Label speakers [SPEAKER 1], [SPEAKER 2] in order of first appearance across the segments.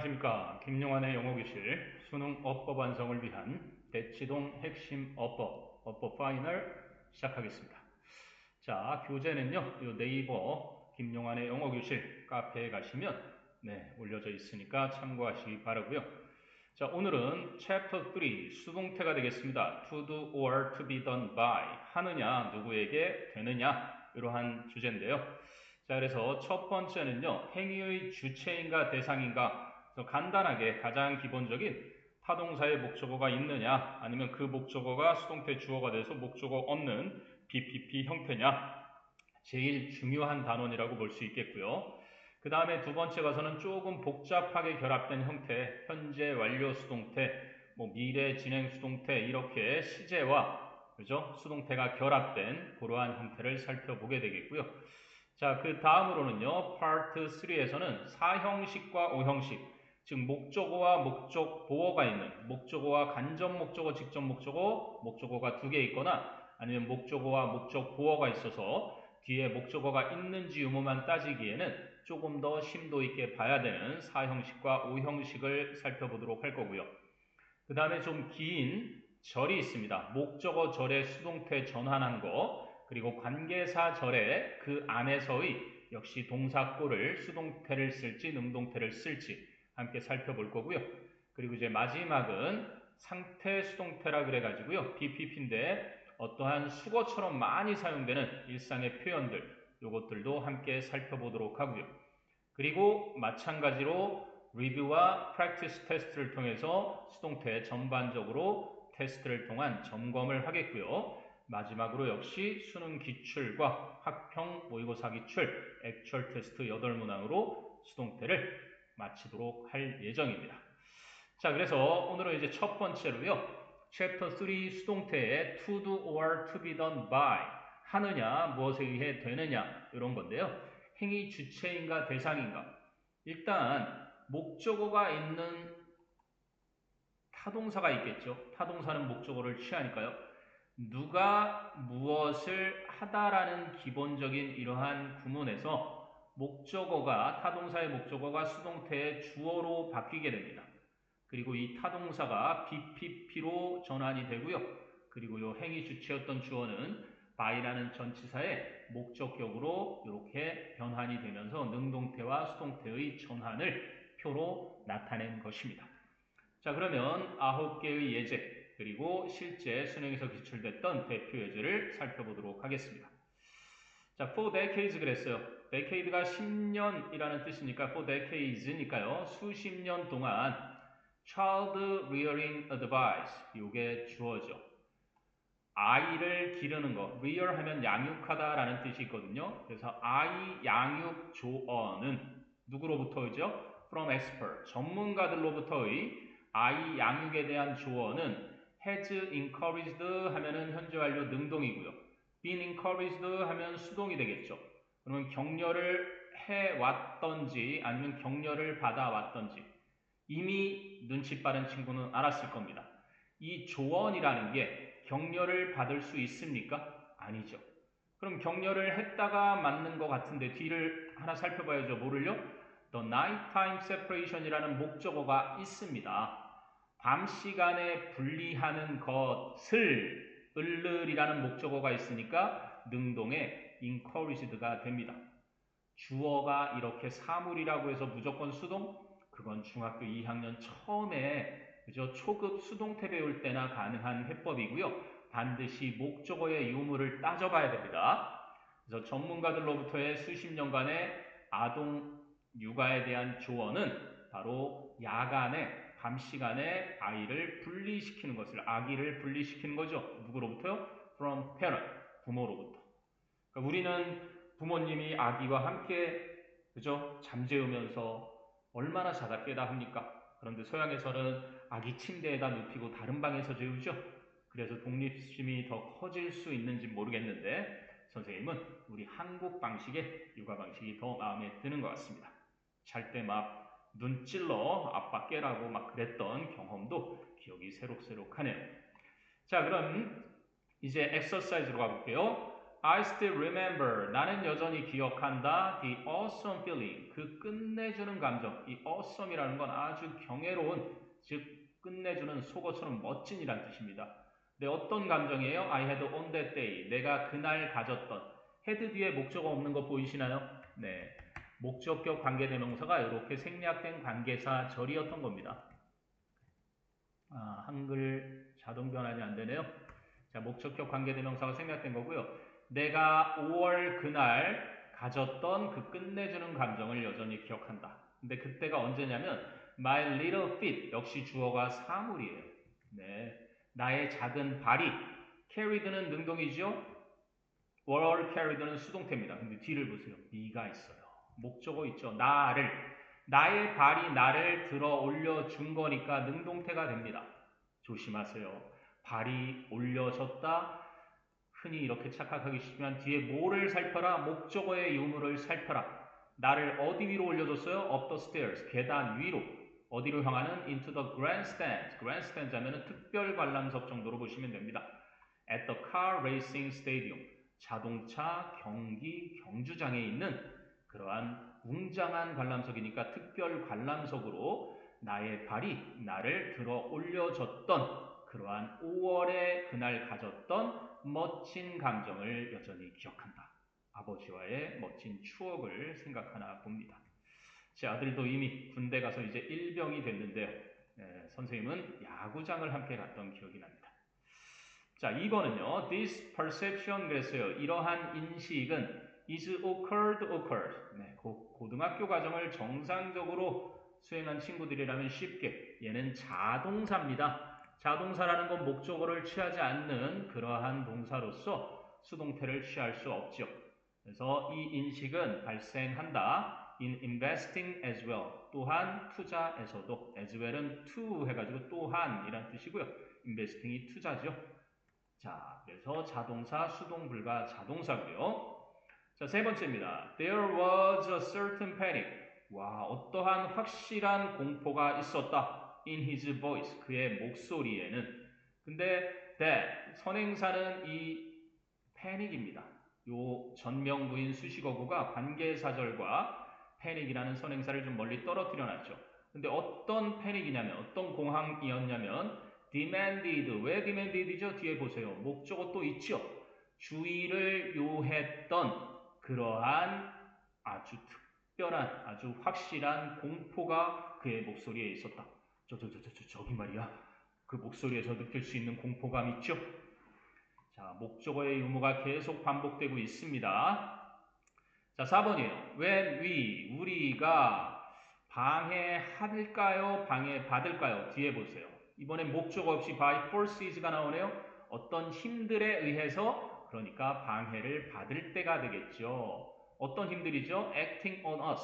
[SPEAKER 1] 안녕하십니까. 김용환의 영어교실 수능 어법 완성을 위한 대치동 핵심 어법 파이널 시작하겠습니다. 자, 교재는요, 요 네이버 김용환의 영어교실 카페에 가시면 올려져 있으니까 참고하시기 바라고요. 자, 오늘은 챕터 3 수동태가 되겠습니다. to do or to be done by 하느냐, 누구에게 되느냐 이러한 주제인데요. 자, 그래서 첫 번째는요, 행위의 주체인가 대상인가. 그래서 간단하게 가장 기본적인 타동사의 목적어가 있느냐, 아니면 그 목적어가 수동태 주어가 돼서 목적어 없는 BPP 형태냐, 제일 중요한 단원이라고 볼 수 있겠고요. 그 다음에 두 번째 가서는 조금 복잡하게 결합된 형태, 현재 완료 수동태, 미래 진행 수동태, 이렇게 시제와 그죠? 수동태가 결합된 그러한 형태를 살펴보게 되겠고요. 자, 그 다음으로는요, 파트 3에서는 4형식과 5형식, 즉 목적어와 목적 보어가 있는, 목적어와 간접 목적어, 직접 목적어, 목적어가 두 개 있거나 아니면 목적어와 목적 보어가 있어서 뒤에 목적어가 있는지 유무만 따지기에는 조금 더 심도 있게 봐야 되는 4형식과 5형식을 살펴보도록 할 거고요. 그 다음에 좀 긴 절이 있습니다. 목적어 절에 수동태 전환한 거, 그리고 관계사 절에 그 안에서의 역시 동사꼴을 수동태를 쓸지 능동태를 쓸지 함께 살펴볼 거고요. 그리고 이제 마지막은 상태 수동태라 그래가지고요. BPP인데 어떠한 수거처럼 많이 사용되는 일상의 표현들, 요것들도 함께 살펴보도록 하고요. 그리고 마찬가지로 리뷰와 프랙티스 테스트를 통해서 수동태 전반적으로 테스트를 통한 점검을 하겠고요. 마지막으로 역시 수능 기출과 학평 모의고사 기출, 액츄얼 테스트 8문항으로 수동태를 마치도록 할 예정입니다. 자, 그래서 오늘은 이제 첫 번째로요. 챕터 3 수동태의 to do or to be done by 하느냐, 무엇에 의해 되느냐 이런 건데요. 행위 주체인가 대상인가. 일단 목적어가 있는 타동사가 있겠죠. 타동사는 목적어를 취하니까요. 누가 무엇을 하다라는 기본적인 이러한 구문에서 목적어가 타동사의 목적어가 수동태의 주어로 바뀌게 됩니다. 그리고 이 타동사가 BPP로 전환이 되고요. 그리고 이 행위 주체였던 주어는 by라는 전치사의 목적격으로 이렇게 변환이 되면서 능동태와 수동태의 전환을 표로 나타낸 것입니다. 자, 그러면 9개의 예제 그리고 실제 수능에서 기출됐던 대표 예제를 살펴보도록 하겠습니다. 자, for decades 그랬어요. decade가 10년이라는 뜻이니까 for decades니까요. 수십 년 동안 child rearing advice 요게 주어죠. 아이를 기르는 거, rear 하면 양육하다라는 뜻이 있거든요. 그래서 아이 양육 조언은 누구로부터이죠? From expert, 전문가들로부터의 아이 양육에 대한 조언은 has encouraged 하면은 현재 완료 능동이고요. been encouraged 하면 수동이 되겠죠. 그러면 격려를 해왔던지 아니면 격려를 받아왔던지 이미 눈치 빠른 친구는 알았을 겁니다. 이 조언이라는 게 격려를 받을 수 있습니까? 아니죠. 그럼 격려를 했다가 맞는 것 같은데 뒤를 하나 살펴봐야죠. 뭐를요? The nighttime separation이라는 목적어가 있습니다. 밤 시간에 분리하는 것을 을을이라는 목적어가 있으니까 능동의 encouraged가 됩니다. 주어가 이렇게 사물이라고 해서 무조건 수동? 그건 중학교 2학년 처음에 그죠? 초급 수동태 배울 때나 가능한 해법이고요. 반드시 목적어의 유무를 따져봐야 됩니다. 그래서 전문가들로부터의 수십 년간의 아동 육아에 대한 조언은 바로 야간에 밤 시간에 아이를 분리시키는 것을 아기를 분리시키는 거죠. 누구로부터요? From parent, 부모로부터. 그러니까 우리는 부모님이 아기와 함께 그죠? 잠재우면서 얼마나 자다 깨다 합니까? 그런데 서양에서는 아기 침대에다 눕히고 다른 방에서 재우죠. 그래서 독립심이 더 커질 수 있는지 모르겠는데 선생님은 우리 한국 방식의 육아 방식이 더 마음에 드는 것 같습니다. 잘 때 막 눈 찔러 아빠 깨라고 막 그랬던 경험도 기억이 새록새록하네요. 자, 그럼 이제 엑서사이즈로 가볼게요. I still remember. 나는 여전히 기억한다. The awesome feeling. 그 끝내주는 감정. 이 awesome이라는 건 아주 경이로운, 즉 끝내주는 속어처럼 멋진이란 뜻입니다. 네, 어떤 감정이에요? I had on that day. 내가 그날 가졌던. had 뒤에 목적어 없는 거 보이시나요? 네, 목적격 관계대명사가 이렇게 생략된 관계사 절이었던 겁니다. 한글 자동 변환이 안 되네요. 자, 목적격 관계대명사가 생략된 거고요. 내가 5월 그날 가졌던 그 끝내주는 감정을 여전히 기억한다. 근데 그때가 언제냐면 my little feet 역시 주어가 사물이에요. 네, 나의 작은 발이 carried는 능동이죠. were carried는 수동태입니다. 근데 뒤를 보세요. me가 있어요. 목적어 있죠. 나의 발이 나를 들어 올려준 거니까 능동태가 됩니다. 조심하세요. 발이 올려졌다. 흔히 이렇게 착각하기 쉽지만 뒤에 뭐를 살펴라? 목적어의 유무를 살펴라. 나를 어디 위로 올려줬어요? up the stairs. 계단 위로. 어디로 향하는? into the grandstand. grandstand 하면은 특별 관람석 정도로 보시면 됩니다. at the car racing stadium. 자동차 경기 경주장에 있는 그러한 웅장한 관람석이니까 특별 관람석으로 나의 발이 나를 들어 올려줬던 그러한 5월에 그날 가졌던 멋진 감정을 여전히 기억한다. 아버지와의 멋진 추억을 생각하나 봅니다. 제 아들도 이미 군대 가서 이제 일병이 됐는데요. 선생님은 야구장을 함께 갔던 기억이 납니다. 자, 2번은요. This perception 그랬어요. 이러한 인식은 is occurred. 네, 고등학교 과정을 정상적으로 수행한 친구들이라면 쉽게 얘는 자동사입니다. 자동사라는 건 목적어를 취하지 않는 그러한 동사로서 수동태를 취할 수 없죠. 그래서 이 인식은 발생한다. in investing as well. 또한 투자에서도 as well은 to 해가지고 또한이란 뜻이고요. investing이 투자죠. 자, 그래서 자동사, 수동불가, 자동사고요. 자, 세 번째입니다. There was a certain panic. 와, 어떠한 확실한 공포가 있었다. In his voice. 그의 목소리에는. 근데 that, 선행사는 이 panic입니다. 요 전명부인 수식어구가 관계사절과 panic이라는 선행사를 좀 멀리 떨어뜨려 놨죠. 근데 어떤 panic이냐면, 어떤 공황이었냐면 demanded. 왜 demanded이죠? 뒤에 보세요. 목적어 또 있죠. 주의를 요했던 그러한 아주 특별한, 아주 확실한 공포가 그의 목소리에 있었다. 저기 말이야. 그 목소리에서 느낄 수 있는 공포감 있죠? 자, 목적어의 유무가 계속 반복되고 있습니다. 자, 4번이에요. when 우리가 방해할까요? 방해받을까요? 뒤에 보세요. 이번엔 목적어 없이 by forces가 나오네요. 어떤 힘들에 의해서, 그러니까 방해를 받을 때가 되겠죠. 어떤 힘들이죠? acting on us.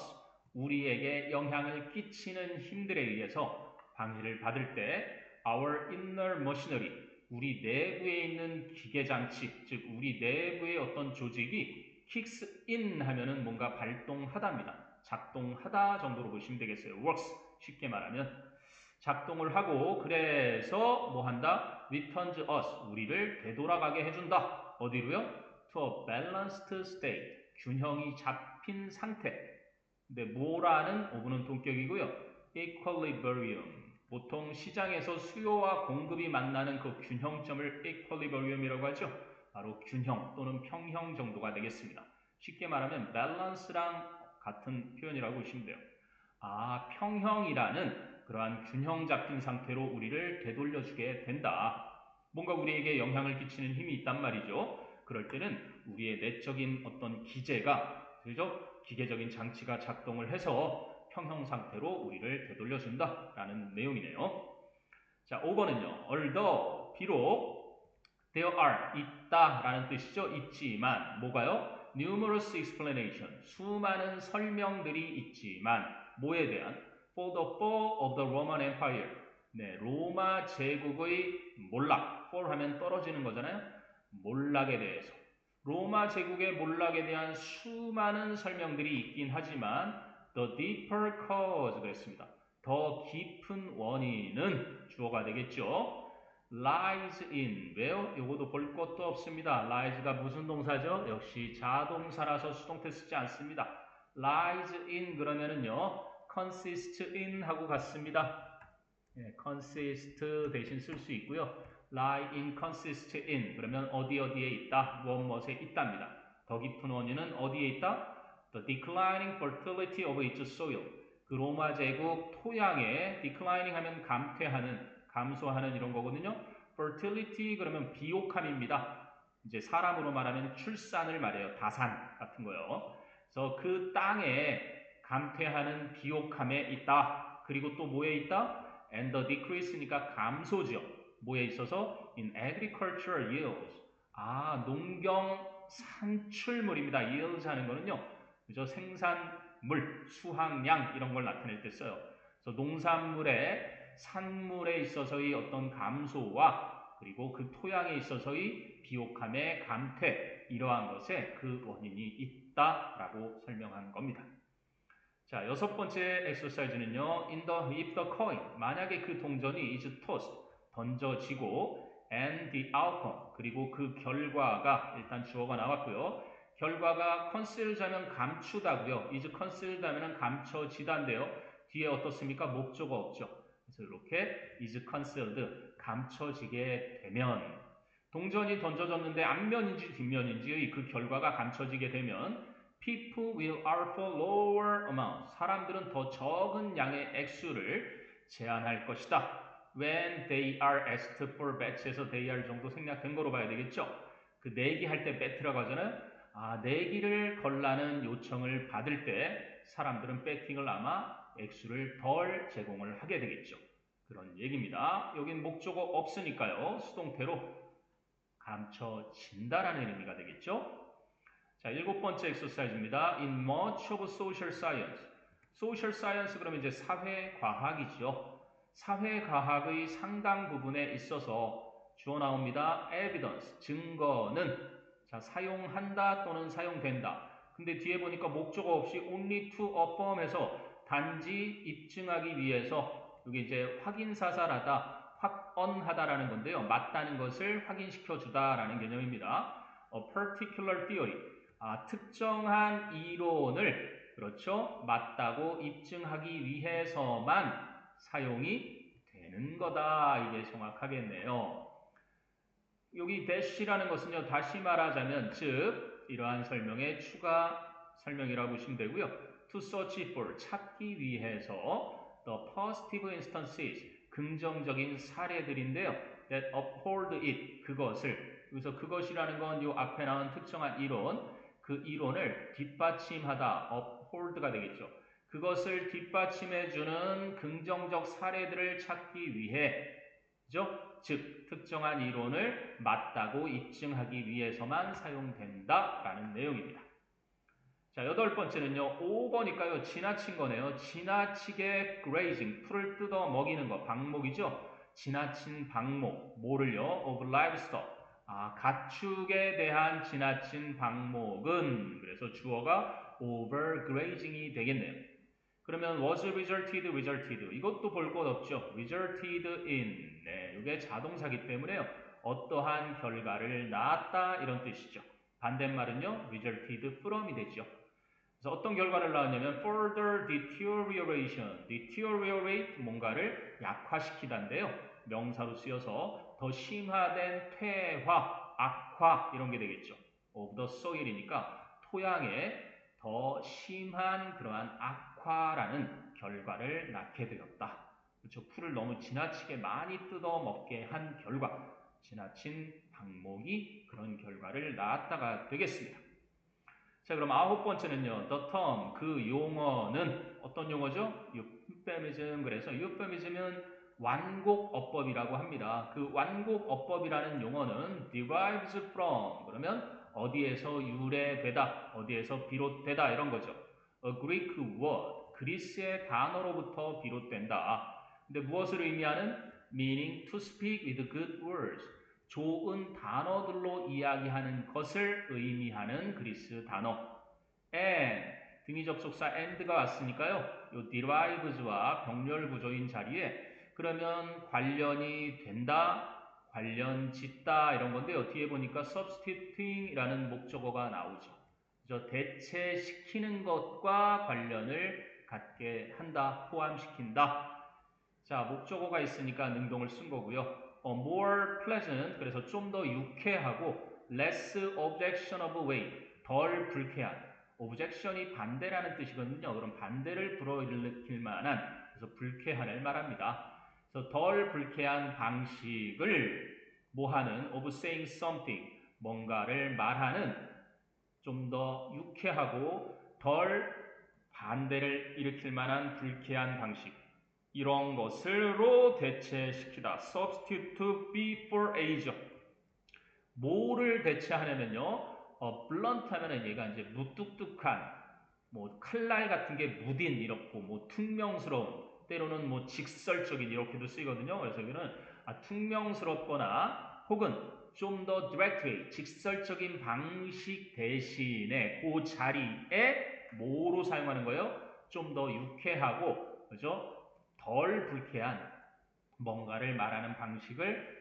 [SPEAKER 1] 우리에게 영향을 끼치는 힘들에 의해서 방해를 받을 때 our inner machinery. 우리 내부에 있는 기계장치, 즉 우리 내부의 어떤 조직이 kicks in 하면은 뭔가 발동하다입니다. 작동하다 정도로 보시면 되겠어요. works. 쉽게 말하면. 작동을 하고 그래서 뭐 한다? returns us. 우리를 되돌아가게 해준다. 어디로요? to a balanced state. 균형이 잡힌 상태. 근데 뭐라는 오분은 동격이고요. equilibrium. 보통 시장에서 수요와 공급이 만나는 그 균형점을 equilibrium이라고 하죠. 바로 균형 또는 평형 정도가 되겠습니다. 쉽게 말하면 balance랑 같은 표현이라고 보시면 돼요. 평형이라는 그러한 균형 잡힌 상태로 우리를 되돌려주게 된다. 뭔가 우리에게 영향을 끼치는 힘이 있단 말이죠. 그럴 때는 우리의 내적인 어떤 기제가, 그죠? 기계적인 장치가 작동을 해서 평형 상태로 우리를 되돌려준다 라는 내용이네요. 자, 5번은요. although, 비록 there are, 있다 라는 뜻이죠. 있지만, 뭐가요? numerous explanation, 수많은 설명들이 있지만, 뭐에 대한? for the fall of the Roman Empire. 네, 로마 제국의 몰락. fall 하면 떨어지는 거잖아요. 몰락에 대해서. 로마 제국의 몰락에 대한 수많은 설명들이 있긴 하지만 the deeper cause 그랬습니다. 더 깊은 원인은 주어가 되겠죠. lies in. 왜요? 요거도 볼 것도 없습니다. lies가 무슨 동사죠? 역시 자동사라서 수동태 쓰지 않습니다. lies in 그러면은요, consist in 하고 같습니다. 예, consist 대신 쓸 수 있고요. lie in, consist in 그러면 어디에 있다, 무엇에 있답니다. 더 깊은 원인은 어디에 있다? The declining fertility of its soil. 그 로마 제국 토양의 declining 하면 감퇴하는, 감소하는 이런 거거든요. fertility 그러면 비옥함입니다. 이제 사람으로 말하면 출산을 말해요. 다산 같은 거요. 그래서 그 땅에 감퇴하는 비옥함에 있다. 그리고 또 뭐에 있다? And the decrease니까 감소죠. 뭐에 있어서? In agricultural yields. 농경 산출물입니다. yields 하는 거는요. 그죠? 생산물, 수확량 이런 걸 나타낼 때 써요. 그래서 농산물의 산물에 있어서의 어떤 감소와 그리고 그 토양에 있어서의 비옥함의 감퇴 이러한 것에 그 원인이 있다라고 설명한 겁니다. 자, 여섯 번째 엑서사이즈는요. if the coin, 만약에 그 동전이 is tossed, 던져지고 and the outcome, 그리고 그 결과가, 일단 주어가 나왔고요. 결과가 concealed 하면 감추다고요. is concealed 하면 감춰지다인데요. 뒤에 어떻습니까? 목적어 없죠. 그래서 이렇게 is concealed, 감춰지게 되면, 동전이 던져졌는데 앞면인지 뒷면인지 그 결과가 감춰지게 되면 people will offer lower amount. 사람들은 더 적은 양의 액수를 제한할 것이다. When they are asked for bet에서 they are 정도 생략된 거로 봐야 되겠죠. 그 내기 할 때 bet라고 하잖아요. 내기를 걸라는 요청을 받을 때 사람들은 배팅을 아마 액수를 덜 제공을 하게 되겠죠. 그런 얘기입니다. 여긴 목적어 없으니까요. 수동태로 감춰진다라는 의미가 되겠죠. 자, 일곱 번째 엑서사이즈입니다. In much of social science. social science 그러면 이제 사회과학이죠. 사회과학의 상당 부분에 있어서 주어 나옵니다. evidence, 증거는 자, 사용한다 또는 사용된다. 근데 뒤에 보니까 목적어 없이 only to affirm 해서 단지 입증하기 위해서 여기 이제 확인사살하다, 확언하다라는 건데요. 맞다는 것을 확인시켜 주다라는 개념입니다. A particular theory. 특정한 이론을 그렇죠. 맞다고 입증하기 위해서만 사용이 되는 거다. 이게 정확하겠네요. 여기 dash라는 것은요. 다시 말하자면 즉 이러한 설명의 추가 설명이라고 보시면 되고요. To search for 찾기 위해서 the positive instances 긍정적인 사례들인데요. That uphold it 그것을 여기서 그것이라는 건 요 앞에 나온 특정한 이론 그 이론을 뒷받침하다 uphold가 되겠죠. 그것을 뒷받침해주는 긍정적 사례들을 찾기 위해 그죠? 즉 특정한 이론을 맞다고 입증하기 위해서만 사용된다라는 내용입니다. 자, 여덟 번째는요. 5번이니까요. 지나친 거네요. 지나치게 grazing, 풀을 뜯어 먹이는 거, 방목이죠. 지나친 방목, 뭐를요? of livestock, 가축에 대한 지나친 방목은 그래서 주어가 overgrazing이 되겠네요. 그러면 was resulted 이것도 볼 것 없죠. resulted in 네, 이게 자동사기 때문에요. 어떠한 결과를 낳았다 이런 뜻이죠. 반대말은요. resulted from이 되죠. 그래서 어떤 결과를 낳았냐면 further deteriorate 뭔가를 약화시키다인데요. 명사로 쓰여서 더 심화된 퇴화, 악화 이런 게 되겠죠. of the soil이니까 토양에 더 심한 그러한 악화라는 결과를 낳게 되었다. 그렇죠. 풀을 너무 지나치게 많이 뜯어 먹게 한 결과, 지나친 방목이 그런 결과를 낳았다가 되겠습니다. 자, 그럼 아홉 번째는요. The term, 그 용어는 어떤 용어죠? euphemism. 그래서 euphemism은 완곡어법이라고 합니다. 그 완곡어법이라는 용어는 derives from, 그러면 어디에서 유래되다, 어디에서 비롯되다 이런 거죠. A Greek word, 그리스의 단어로부터 비롯된다. 근데 무엇을 의미하는? Meaning to speak with good words. 좋은 단어들로 이야기하는 것을 의미하는 그리스 단어. and 등위 접속사 and가 왔으니까요. 요 derives와 병렬 구조인 자리에 그러면 관련이 된다, 관련 짓다 이런 건데요. 뒤에 보니까 substituting이라는 목적어가 나오죠. 그래서 대체시키는 것과 관련을 갖게 한다, 포함시킨다. 자, 목적어가 있으니까 능동을 쓴 거고요. more pleasant, 그래서 좀 더 유쾌하고 less objectionable way, 덜 불쾌한. objection이 반대라는 뜻이거든요. 그럼 반대를 불어일으킬 만한, 그래서 불쾌한을 말합니다. 그래서 덜 불쾌한 방식을 뭐하는 of saying something, 뭔가를 말하는 좀 더 유쾌하고 덜 반대를 일으킬 만한 불쾌한 방식, 이런 것으로 대체시키다. substitute be for age. 뭐를 대체하냐면요. blunt 하면은 얘가 이제 무뚝뚝한, 뭐 칼날 같은 게 무딘 이렇고, 뭐 퉁명스러운, 때로는 뭐 직설적인 이렇게도 쓰이거든요. 그래서 이거는 퉁명스럽거나 혹은 좀 더 direct way, 직설적인 방식 대신에 그 자리에 뭐로 사용하는 거예요? 좀 더 유쾌하고, 그죠? 덜 불쾌한 뭔가를 말하는 방식을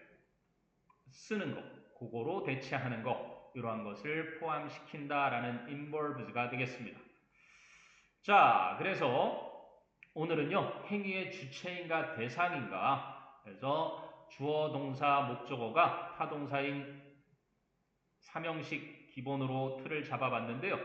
[SPEAKER 1] 쓰는 거, 그거로 대체하는 거, 이러한 것을 포함시킨다라는 involves가 되겠습니다. 자, 그래서 오늘은요, 행위의 주체인가 대상인가, 그래서 주어, 동사, 목적어가 타동사인 삼형식 기본으로 틀을 잡아봤는데요.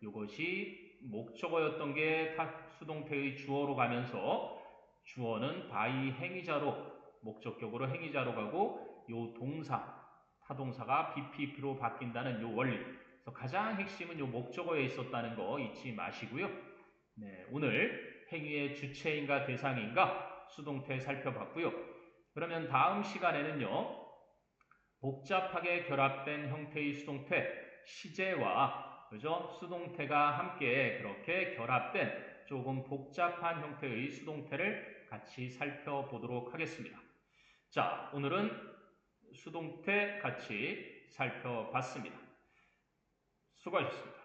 [SPEAKER 1] 이것이 목적어였던 게 수동태의 주어로 가면서 주어는 by 행위자로, 목적격으로 행위자로 가고, 요 동사, 타동사가 BPP로 바뀐다는 요 원리. 그래서 가장 핵심은 요 목적어에 있었다는 거 잊지 마시고요. 네, 오늘 행위의 주체인가 대상인가 수동태 살펴봤고요. 그러면 다음 시간에는요, 복잡하게 결합된 형태의 수동태, 시제와 그죠? 수동태가 함께 그렇게 결합된 조금 복잡한 형태의 수동태를 같이 살펴보도록 하겠습니다. 자, 오늘은 수동태 같이 살펴봤습니다. 수고하셨습니다.